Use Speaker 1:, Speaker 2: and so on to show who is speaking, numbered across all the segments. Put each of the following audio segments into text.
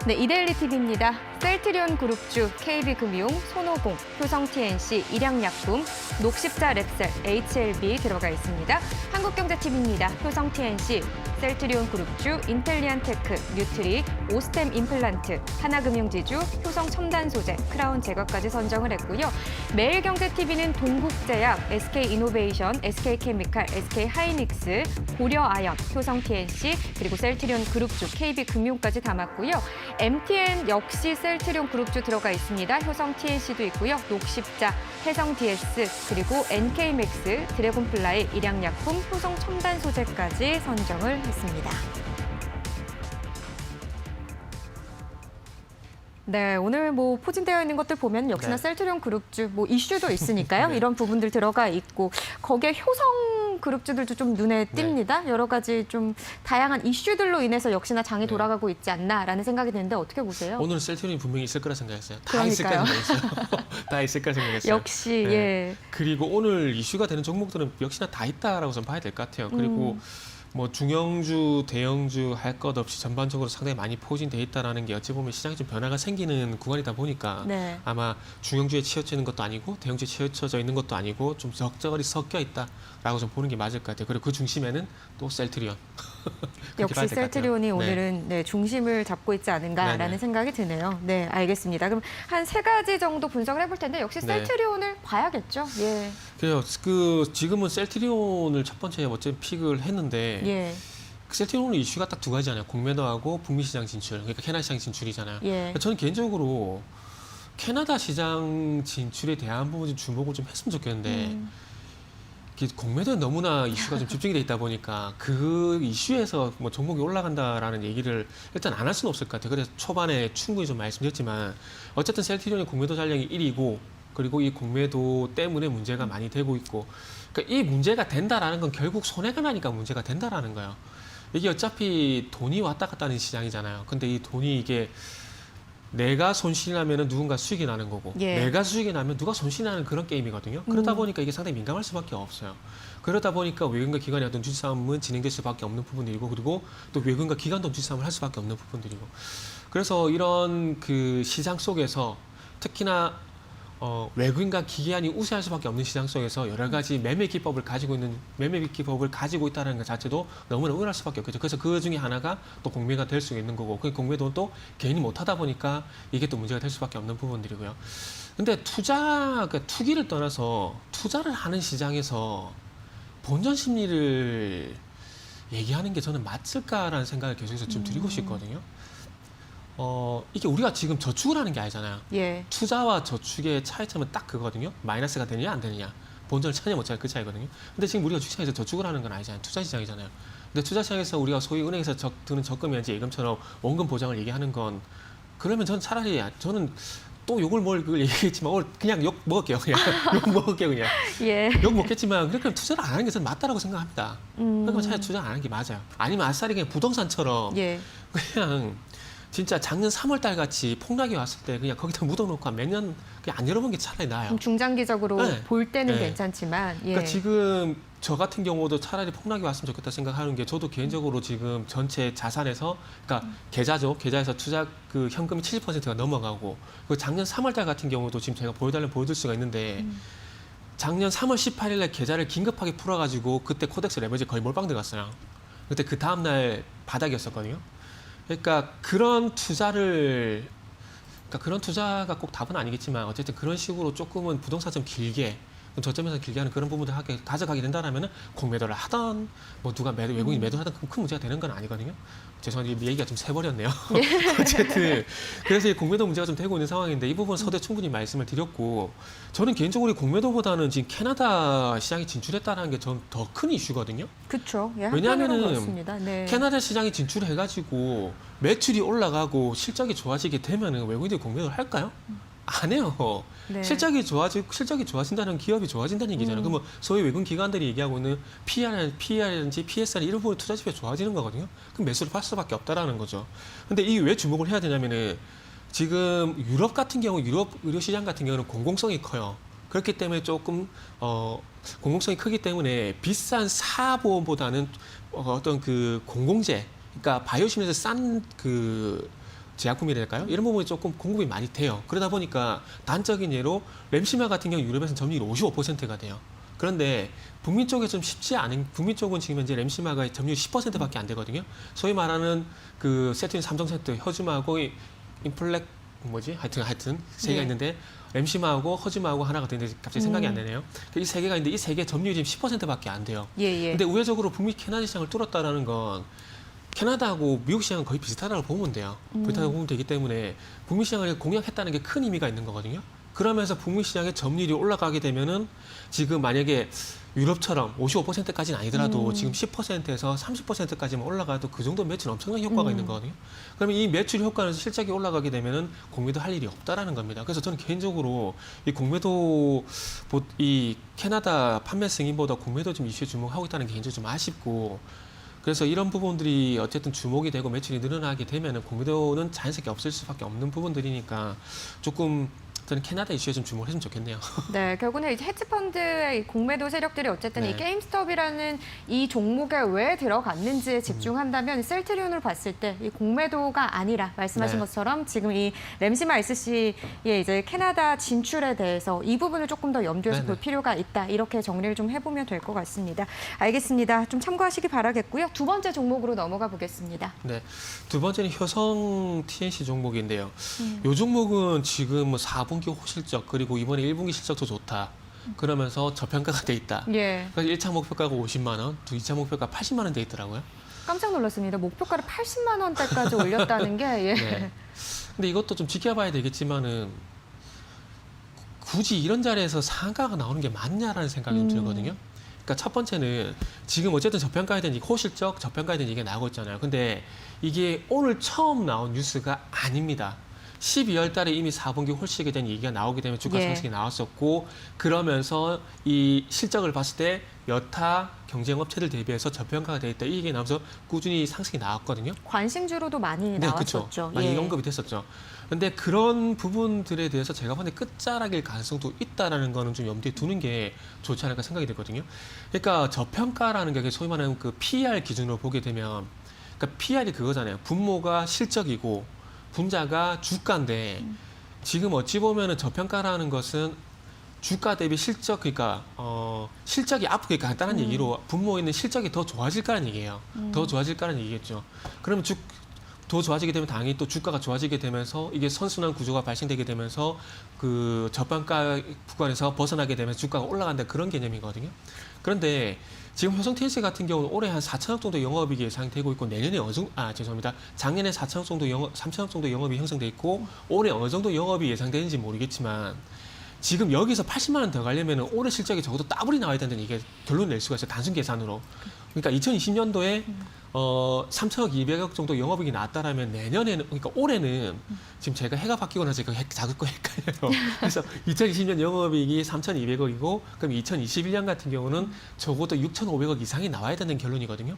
Speaker 1: 네, 이데일리 TV입니다. 셀트리온 그룹주, KB금융, 손오공, 효성TNC, 일양약품, 녹십자 랩셀, HLB 들어가 있습니다. 한국경제TV입니다. 효성TNC, 셀트리온 그룹주, 인텔리안테크, 뉴트리, 오스템 임플란트, 하나금융지주, 효성첨단소재, 크라운 제거까지 선정을 했고요. 매일경제TV는 동국제약, SK이노베이션, SK케미칼, SK하이닉스, 고려아연, 효성TNC, 그리고 셀트리온 그룹주, KB금융까지 담았고요. MTN 역시 셀트리온 그룹주 들어가 있습니다. 효성TNC도 있고요. 녹십자, 해성DS, 그리고 NK맥스, 드래곤플라이, 일양약품, 효성첨단소재까지 선정을 했습니다. 네, 오늘 포진되어 있는 것들 보면 역시나 셀트리온 그룹주 이슈도 있으니까요. 이런 부분들 들어가 있고 거기에 효성 그룹주들도 좀 눈에 띕니다. 여러 가지 좀 다양한 이슈들로 인해서 역시나 장이 돌아가고 있지 않나라는 생각이 드는데 어떻게 보세요?
Speaker 2: 오늘은 셀트리온이 분명히 있을 거라 생각했어요. 다
Speaker 1: 그러니까요.
Speaker 2: 있을 거라 생각했어요. 다 있을 거라 생각했어요.
Speaker 1: 역시 예.
Speaker 2: 그리고 오늘 이슈가 되는 종목들은 역시나 다 있다라고 좀 봐야 될 것 같아요. 그리고 중형주, 대형주 할 것 없이 전반적으로 상당히 많이 포진돼 있다라는 게 어찌 보면 시장에 좀 변화가 생기는 구간이다 보니까 아마 중형주에 치우쳐 있는 것도 아니고 대형주에 치우쳐져 있는 것도 아니고 좀 적절히 섞여 있다라고 좀 보는 게 맞을 것 같아요. 그리고 그 중심에는 또 셀트리온.
Speaker 1: 역시 셀트리온이 오늘은 중심을 잡고 있지 않은가라는 생각이 드네요. 네, 알겠습니다. 그럼 한 세 가지 정도 분석을 해볼 텐데 역시 셀트리온을 봐야겠죠. 예.
Speaker 2: 그래요. 지금은 셀트리온을 첫 번째 어쨌든 픽을 했는데 셀트리온의 이슈가 딱 두 가지잖아요. 공매도하고 북미 시장 진출, 그러니까 캐나다 시장 진출이잖아요. 그러니까 저는 개인적으로 캐나다 시장 진출에 대한 부분 좀 주목을 좀 했으면 좋겠는데 공매도에 너무나 이슈가 좀 집중이 돼 있다 보니까 그 이슈에서 종목이 올라간다라는 얘기를 일단 안 할 수는 없을 것 같아요. 그래서 초반에 충분히 좀 말씀드렸지만 어쨌든 셀트리온의 공매도 잔량이 1위고 그리고 이 공매도 때문에 문제가 많이 되고 있고 그러니까 이 문제가 된다라는 건 결국 손해가 나니까 문제가 된다라는 거예요. 이게 어차피 돈이 왔다 갔다 하는 시장이잖아요. 근데 이 돈이 이게 내가 손실이 나면 누군가 수익이 나는 거고 내가 수익이 나면 누가 손실이 나는 그런 게임이거든요. 그러다 보니까 이게 상당히 민감할 수밖에 없어요. 그러다 보니까 외국인과 기관의 어떤 주식 싸움은 진행될 수밖에 없는 부분들이고 그리고 또 외국인과 기관도 주식 싸움을 할 수밖에 없는 부분들이고 그래서 이런 그 시장 속에서 특히나 외국인과 기관이 우세할 수밖에 없는 시장 속에서 여러 가지 매매 기법을 가지고 있다는 것 자체도 너무나 의아할 수밖에 없겠죠. 그래서 그 중에 하나가 또 공매가 될 수 있는 거고, 그 공매도 또 개인이 못하다 보니까 이게 또 문제가 될 수밖에 없는 부분들이고요. 근데 투기를 떠나서 투자를 하는 시장에서 본전 심리를 얘기하는 게 저는 맞을까라는 생각을 계속해서 좀 드리고 싶거든요. 이게 우리가 지금 저축을 하는 게 아니잖아요. 투자와 저축의 차이점은 딱 그거거든요. 마이너스가 되느냐 안 되느냐. 본전을 찾느냐 못 찾느냐 그 차이거든요. 근데 지금 우리가 주식시장에서 저축을 하는 건 아니잖아요. 투자 시장이잖아요. 근데 투자 시장에서 우리가 소위 은행에서 드는 적금이나 예금처럼 원금 보장을 얘기하는 건 그러면 저는 또 욕을 얘기했지만 오늘 그냥 욕 먹을게요. 그냥 욕 먹을게요. 그냥 욕 먹겠지만 그렇게 투자를 안 하는 게 저는 맞다라고 생각합니다. 그러니까 차라리 투자 안 하는 게 맞아요. 아니면 아싸리 그냥 부동산처럼 그냥 진짜 작년 3월달 같이 폭락이 왔을 때 그냥 거기다 묻어놓고 몇 년 그냥 안 열어본 게 차라리 나아요.
Speaker 1: 중장기적으로 볼 때는 괜찮지만.
Speaker 2: 그러니까 지금 저 같은 경우도 차라리 폭락이 왔으면 좋겠다 생각하는 게 저도 개인적으로 지금 전체 자산에서 그러니까 계좌에서 투자 그 현금이 70%가 넘어가고 그 작년 3월달 같은 경우도 지금 제가 보여드릴 수가 있는데 작년 3월 18일 날 계좌를 긴급하게 풀어가지고 그때 코덱스 레버리지 거의 몰빵 들어갔어요. 그때 그 다음날 바닥이었었거든요. 그러니까 그런 투자가 꼭 답은 아니겠지만 어쨌든 그런 식으로 조금은 부동산 좀 길게 저점에서 길게 하는 그런 부분들 가져가게 된다라면 공매도를 하던 누가 외국인이 매도하던 큰 문제가 되는 건 아니거든요. 죄송한데 얘기가 좀 새버렸네요. 어쨌든 그래서 이 공매도 문제가 좀 되고 있는 상황인데 이 부분 서두에 충분히 말씀을 드렸고 저는 개인적으로 공매도보다는 지금 캐나다 시장에 진출했다는 게 전 더 큰 이슈거든요.
Speaker 1: 그렇죠.
Speaker 2: 왜냐하면은 캐나다 시장에 진출해가지고 매출이 올라가고 실적이 좋아지게 되면은 외국인들이 공매도를 할까요? 안 해요. 실적이 좋아진다는 기업이 좋아진다는 얘기잖아요. 그러면 소위 외국 기관들이 얘기하고 있는 PER이라든지 PSR 이런 부분 투자 지표가 좋아지는 거거든요. 그럼 매수를 할 수밖에 없다라는 거죠. 근데 이게 왜 주목을 해야 되냐면은 지금 유럽 같은 경우 유럽 의료 시장 같은 경우는 공공성이 커요. 그렇기 때문에 조금 공공성이 크기 때문에 비싼 사보험보다는 어떤 그 공공재, 그러니까 바이오심에서 싼 그 제약품이랄까요? 이런 부분이 조금 공급이 많이 돼요. 그러다 보니까 단적인 예로 램시마 같은 경우 유럽에서는 점유율이 55%가 돼요. 그런데 북미 쪽에 좀 쉽지 않은, 북미 쪽은 지금 현재 램시마가 점유율 10%밖에 안 되거든요. 소위 말하는 그 세트인 삼성 세트, 허즈마하고 인플렉 하여튼 세 개가
Speaker 1: 네.
Speaker 2: 있는데 램시마하고 허즈마하고 하나가 되는데 갑자기 생각이 안 나네요. 이 세 개가 있는데 이 세 개 점유율이 지금 10%밖에 안 돼요.
Speaker 1: 예.
Speaker 2: 근데 우회적으로 북미 캐나다 시장을 뚫었다라는 건 캐나다하고 미국 시장은 거의 비슷하다고 보면 돼요. 비슷하다고 보면 되기 때문에 북미 시장을 공략했다는 게 큰 의미가 있는 거거든요. 그러면서 북미 시장의 점유율이 올라가게 되면은 지금 만약에 유럽처럼 55%까지는 아니더라도 지금 10%에서 30%까지만 올라가도 그 정도 매출 엄청난 효과가 있는 거거든요. 그러면 이 매출 효과는 실적이 올라가게 되면은 공매도 할 일이 없다라는 겁니다. 그래서 저는 개인적으로 이 공매도 이 캐나다 판매 승인보다 공매도 좀 이슈에 주목하고 있다는 게 개인적으로 좀 아쉽고 그래서 이런 부분들이 어쨌든 주목이 되고 매출이 늘어나게 되면은 공매도는 자연스럽게 없을 수밖에 없는 부분들이니까 조금 저는 캐나다 이슈에 좀 주목을 했으면 좋겠네요.
Speaker 1: 네, 결국은 이제 헤지펀드의 이 공매도 세력들이 어쨌든
Speaker 2: 네.
Speaker 1: 이 게임스톱이라는 이 종목에 왜 들어갔는지에 집중한다면 셀트리온을 봤을 때 이 공매도가 아니라 말씀하신
Speaker 2: 네.
Speaker 1: 것처럼 지금 이 램시마 SC의 이제 캐나다 진출에 대해서 이 부분을 조금 더 염두에서
Speaker 2: 네네.
Speaker 1: 볼 필요가 있다. 이렇게 정리를 좀 해보면 될 것 같습니다. 알겠습니다. 좀 참고하시기 바라겠고요. 두 번째 종목으로 넘어가 보겠습니다.
Speaker 2: 네, 두 번째는 효성 TNC 종목인데요. 이 종목은 지금 뭐 4분기 호실적 그리고 이번에 1분기 실적도 좋다. 그러면서 저평가가 돼 있다.
Speaker 1: 예,
Speaker 2: 그러니까 1차 목표가가 50만 원, 2차 목표가 80만 원 돼 있더라고요.
Speaker 1: 깜짝 놀랐습니다. 목표가를 80만 원대까지 올렸다는 게 예.
Speaker 2: 네. 근데 이것도 좀 지켜봐야 되겠지만은 굳이 이런 자리에서 상한가가 나오는 게 맞냐라는 생각이 좀 들거든요. 그러니까 첫 번째는 지금 어쨌든 저평가에 대한 호실적 저평가에 대한 얘기가 나오고 있잖아요. 근데 이게 오늘 처음 나온 뉴스가 아닙니다. 12월 달에 이미 4분기 홀식에 대한 얘기가 나오게 되면 주가
Speaker 1: 예.
Speaker 2: 상승이 나왔었고 그러면서 이 실적을 봤을 때 여타 경쟁 업체들 대비해서 저평가가 돼 있다. 이 얘기가 나오면서 꾸준히 상승이 나왔거든요.
Speaker 1: 관심주로도 많이 나왔었죠.
Speaker 2: 그렇죠. 많이 언급이 됐었죠. 근데 그런 부분들에 대해서 제가 보는 끝자락일 가능성도 있다라는 거는 좀 염두에 두는 게 좋지 않을까 생각이 들거든요. 그러니까 저평가라는 게 소위 말하는 그 PER 기준으로 보게 되면 그러니까 PER이 그거잖아요. 분모가 실적이고 분자가 주가인데 지금 어찌 보면은 저평가라는 것은 주가 대비 실적 그러니까 실적이 앞으로 그러니까 간단한 얘기로 분모에 있는 실적이 더 좋아질까라는 얘기예요. 더 좋아질까라는 얘기겠죠. 그러면 더 좋아지게 되면 당연히 또 주가가 좋아지게 되면서 이게 선순환 구조가 발생되게 되면서 그 저평가 구간에서 벗어나게 되면 주가가 올라간다 그런 개념이거든요. 그런데 지금 효성 TNC 같은 경우는 올해 한 4천억 정도 영업이익이 예상되고 있고 내년에 죄송합니다. 작년에 4천억 정도 3천억 정도 영업이 형성돼 있고 올해 어느 정도 영업이 예상되는지 모르겠지만 지금 여기서 80만 원 더 가려면 올해 실적이 적어도 더블이 나와야 된다는 이게 결론을 낼 수가 있어요. 단순 계산으로. 그러니까 2020년도에 3천억 2백억 정도 영업이익이 나왔다라면 내년에는 그러니까 올해는 지금 제가 해가 바뀌고 나서 자꾸 헷갈려요. 그래서 2020년 영업이익이 3,200억이고 그럼 2021년 같은 경우는 적어도 6,500억 이상이 나와야 되는 결론이거든요.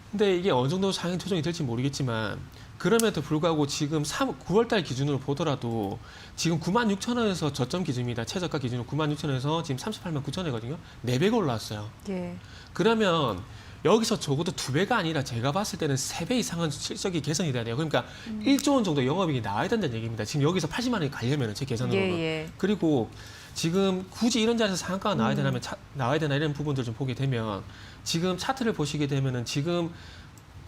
Speaker 2: 근데 이게 어느 정도 상향 조정이 될지 모르겠지만 그럼에도 불구하고 지금 9월달 기준으로 보더라도 지금 96,000원에서 저점 기준입니다. 최저가 기준으로 96,000원에서 지금 389,000원이거든요. 4배가 올라왔어요.
Speaker 1: 예.
Speaker 2: 그러면 여기서 적어도 2배가 아니라 제가 봤을 때는 3배 이상은 실적이 개선이 돼야 돼요. 그러니까 1조 원 정도 영업이익이 나와야 된다는 얘기입니다. 지금 여기서 80만 원이 가려면 제 계산으로는.
Speaker 1: 예.
Speaker 2: 그리고 지금 굳이 이런 자리에서 상한가가 나와야 되나 이런 부분들 좀 보게 되면 지금 차트를 보시게 되면은 지금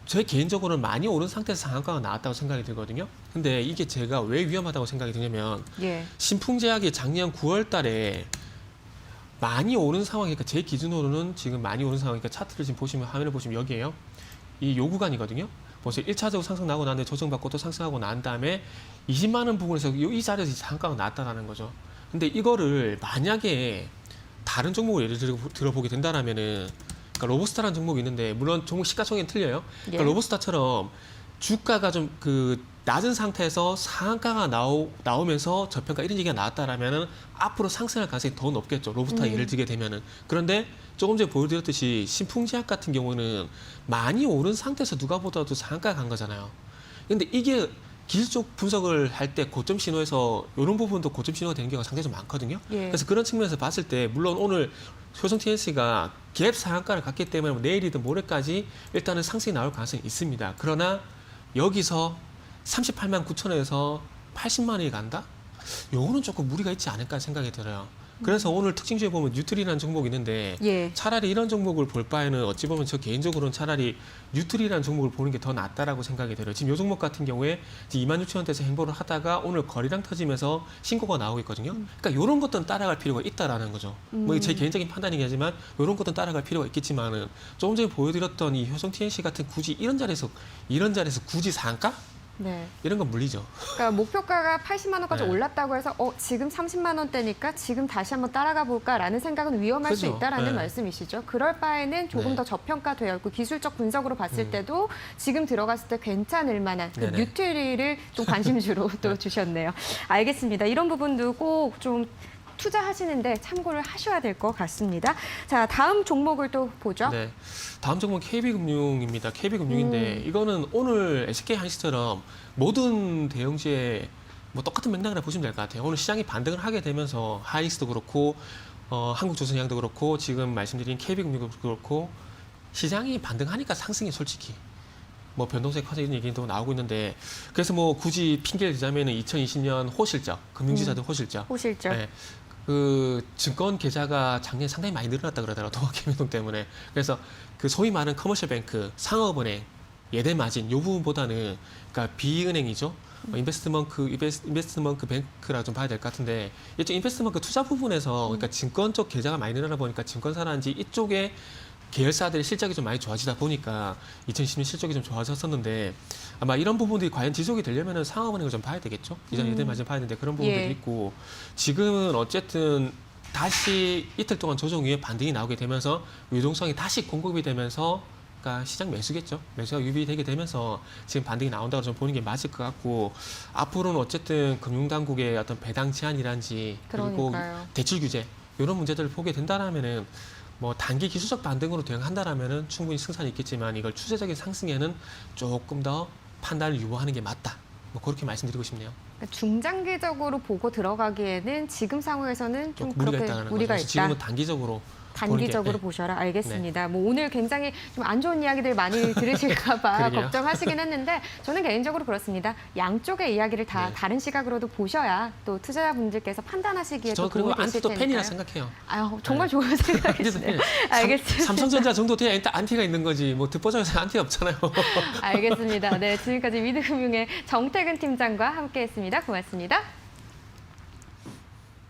Speaker 2: 제 개인적으로는 많이 오른 상태에서 상한가가 나왔다고 생각이 들거든요. 근데 이게 제가 왜 위험하다고 생각이 드냐면
Speaker 1: 예.
Speaker 2: 신풍제약이 작년 9월 달에 많이 오른 상황이니까 제 기준으로는 지금 많이 오른 상황이니까 차트를 지금 보시면 화면을 보시면 여기에요. 이 요 구간이거든요. 보세요. 1차적으로 상승 나고 나는데 조정받고 또 상승하고 난 다음에 20만 원 부분에서 이 자리에서 상한가가 나왔다라는 거죠. 근데 이거를 만약에 다른 종목을 예를 들어보게 된다라면은 그러니까 로보스타라는 종목이 있는데 물론 종목 시가총액은 틀려요. 그러니까
Speaker 1: 예.
Speaker 2: 로보스타처럼 주가가 좀 그 낮은 상태에서 상한가가 나오면서 저평가 이런 얘기가 나왔다라면은 앞으로 상승할 가능성이 더 높겠죠. 로보스타 예를 들게 되면은. 그런데 조금 전에 보여드렸듯이 신풍제약 같은 경우는 많이 오른 상태에서 누가 보더라도 상한가가 간 거잖아요. 근데 이게 기술적 분석을 할 때 고점 신호에서 이런 부분도 고점 신호가 되는 경우가 상당히 좀 많거든요.
Speaker 1: 예.
Speaker 2: 그래서 그런 측면에서 봤을 때 물론 오늘 효성 TNC가 갭 상한가를 갔기 때문에 내일이든 모레까지 일단은 상승이 나올 가능성이 있습니다. 그러나 여기서 38만 9천에서 80만 원이 간다? 요거는 조금 무리가 있지 않을까 생각이 들어요. 그래서 오늘 특징주에 보면 뉴트리라는 종목이 있는데
Speaker 1: 예.
Speaker 2: 차라리 이런 종목을 볼 바에는 어찌 보면 저 개인적으로는 차라리 뉴트리라는 종목을 보는 게 더 낫다라고 생각이 들어요. 지금 요 종목 같은 경우에 26,000원대에서 행보를 하다가 오늘 거래량 터지면서 신고가 나오고 있거든요. 그러니까 이런 것들은 따라갈 필요가 있다라는 거죠. 뭐 제 개인적인 판단이긴 하지만 이런 것들은 따라갈 필요가 있겠지만은 조금 전에 보여드렸던 이 효성 TNC 같은 굳이 이런 자리에서 굳이 상가?
Speaker 1: 네.
Speaker 2: 이런 건 물리죠.
Speaker 1: 그러니까 목표가가 80만 원까지
Speaker 2: 네.
Speaker 1: 올랐다고 해서 지금 30만 원대니까 지금 다시 한번 따라가 볼까라는 생각은 위험할 수
Speaker 2: 그죠.
Speaker 1: 있다라는
Speaker 2: 네.
Speaker 1: 말씀이시죠. 그럴 바에는 조금
Speaker 2: 네.
Speaker 1: 더 저평가되어 있고 기술적 분석으로 봤을 때도 지금 들어갔을 때 괜찮을 만한 그
Speaker 2: 네네.
Speaker 1: 뉴트리를 좀 관심주로 또 주셨네요. 알겠습니다. 이런 부분도 꼭 좀 투자하시는데 참고를 하셔야 될 것 같습니다. 자, 다음 종목을 또 보죠.
Speaker 2: 네. 다음 종목은 KB금융입니다. KB금융인데 이거는 오늘 SK하이닉스처럼 모든 대형주에 뭐 똑같은 맥락이라 보시면 될 것 같아요. 오늘 시장이 반등을 하게 되면서 하이닉스도 그렇고 한국조선해양도 그렇고 지금 말씀드린 KB금융도 그렇고 시장이 반등하니까 상승이 솔직히 뭐 변동성이 커져 이런 얘기도 나오고 있는데 그래서 뭐 굳이 핑계를 대자면은 2020년 호실적 금융지사들 호실적
Speaker 1: 호실적.
Speaker 2: 네. 그 증권 계좌가 작년에 상당히 많이 늘어났다 그러더라고요. 도박개미동 때문에. 그래서 그 소위 말하는 커머셜 뱅크, 상업은행, 예대 마진 요 부분보다는 그러니까 비은행이죠. 인베스트먼트 뱅크라 좀 봐야 될 것 같은데 이쪽 인베스트먼트 투자 부분에서 그러니까 증권 쪽 계좌가 많이 늘어나 보니까 증권사라든지 이쪽에 계열사들의 실적이 좀 많이 좋아지다 보니까 2010년 실적이 좀 좋아졌었는데 아마 이런 부분들이 과연 지속이 되려면은 상업은행을 좀 봐야 되겠죠. 이전 예대 마진 봐야 되는데 그런 부분들이
Speaker 1: 예.
Speaker 2: 있고 지금은 어쨌든 다시 이틀 동안 조정 이후에 반등이 나오게 되면서 유동성이 다시 공급이 되면서 그러니까 시장 매수겠죠. 매수가 유비되게 되면서 지금 반등이 나온다고 좀 보는 게 맞을 것 같고 앞으로는 어쨌든 금융당국의 어떤 배당 제한이란지 그리고
Speaker 1: 그러니까요.
Speaker 2: 대출 규제 이런 문제들을 보게 된다라면은 뭐 단기 기술적 반등으로 대응한다라면은 충분히 승산이 있겠지만 이걸 추세적인 상승에는 조금 더 판단을 유보하는 게 맞다. 뭐 그렇게 말씀드리고 싶네요.
Speaker 1: 그러니까 중장기적으로 보고 들어가기에는 지금 상황에서는 좀
Speaker 2: 무리가
Speaker 1: 그렇게
Speaker 2: 있다는
Speaker 1: 무리가
Speaker 2: 거죠.
Speaker 1: 있다.
Speaker 2: 지금은 단기적으로
Speaker 1: 단기적으로
Speaker 2: 보는 게,
Speaker 1: 보셔라. 알겠습니다. 뭐 오늘 굉장히 좀 안 좋은 이야기들 많이 들으실까 봐
Speaker 2: 그러게요.
Speaker 1: 걱정하시긴 했는데 저는 개인적으로 그렇습니다. 양쪽의 이야기를 다
Speaker 2: 네.
Speaker 1: 다른 시각으로도 보셔야 또 투자자분들께서 판단하시기에
Speaker 2: 저
Speaker 1: 또
Speaker 2: 그리고
Speaker 1: 도움이 되실
Speaker 2: 안티도 팬이라
Speaker 1: 테니까요.
Speaker 2: 생각해요.
Speaker 1: 아유, 정말
Speaker 2: 네.
Speaker 1: 좋은 생각이시네요. 알겠습니다.
Speaker 2: 삼성전자 정도 돼야 일단 안티가 있는 거지. 뭐 듣보잡에서 안티가 없잖아요.
Speaker 1: 알겠습니다. 네, 지금까지 위드금융의 정태근 팀장과 함께했습니다. 고맙습니다.